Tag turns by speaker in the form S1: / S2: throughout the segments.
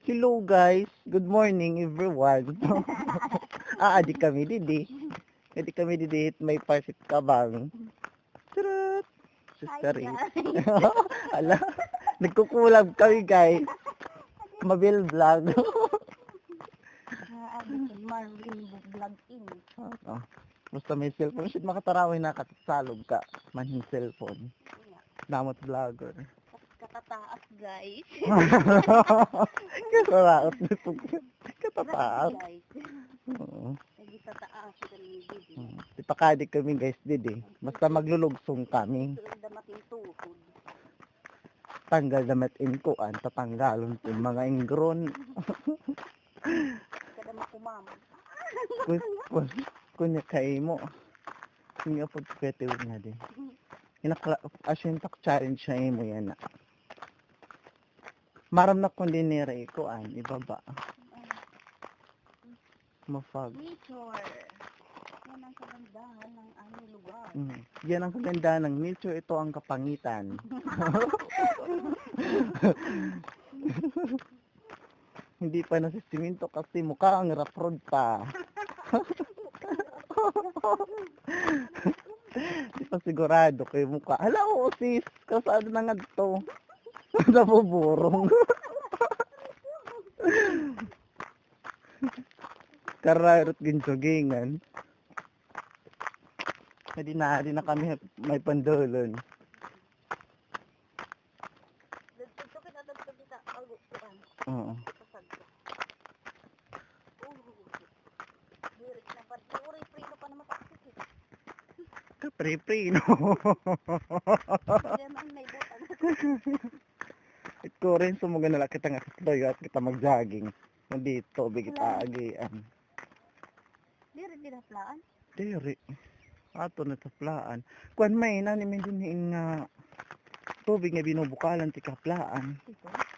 S1: Hello guys, good morning everyone. Di kami didi. Hindi kami didi may parsit kabang. Charot. Sister
S2: Hi,
S1: Rhea. Ala, nagkukulab kami guys. Mabil vlog.
S2: Marvin vlog in.
S1: Basta may cellphone, shit makatarawin na katasalog ka. Manhing cellphone. Damot vlogger.
S2: Katataas, guys.
S1: Kasaraot na ito. Katataas.
S2: Guys.
S1: Oo.
S2: Lagi tataas ito ni Bibi.
S1: Ipakadik kami guys didi. Basta maglulugsong kami.
S2: Damating tuhod.
S1: Tanggal damat inkuan, tatanggalon yung mga ingron.
S2: Kada makumam.
S1: Kunya kay mo. Kunya po pwede nga din. Asyintak challenge siya mo yan na. Maram na kundi nira ikuan, ibaba. Mafag.
S2: Nature. Yan ang kagandahan ng aming lugar.
S1: Yan ang kagandahan ng nature, ito ang kapangitan. Hindi pa nasisiminto kasi mukha ang raprod pa. Hindi pa sigurado kayo mukha. Hala, oo sis, kasado na nga ito. Nabuburong. Kararot ginjogingan. Hindi na kami may pandulon. Oo. Kapre-pre, no? Ito rin sumuga na lang kita nga kasdoy at kita mag-jogging. Nandito, bigit aagian.
S2: Diri dinaplaan?
S1: Diri. Ato na taplaan. Kuan may nanimin din nga tubig nga binubukalan ti kaplaan.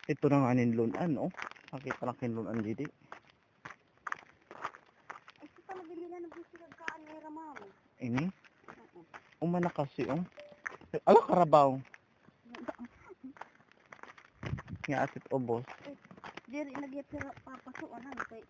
S1: Ito na nga ninlunan, oh. Makita lang kinlunan didi.
S2: Ay, ito talaga nila ng busigag kaan ni Ramam.
S1: Ini? Umana kasi, oh. Ala, karabaw. Nga atit obos.
S2: Diri nagyapira papasuan kay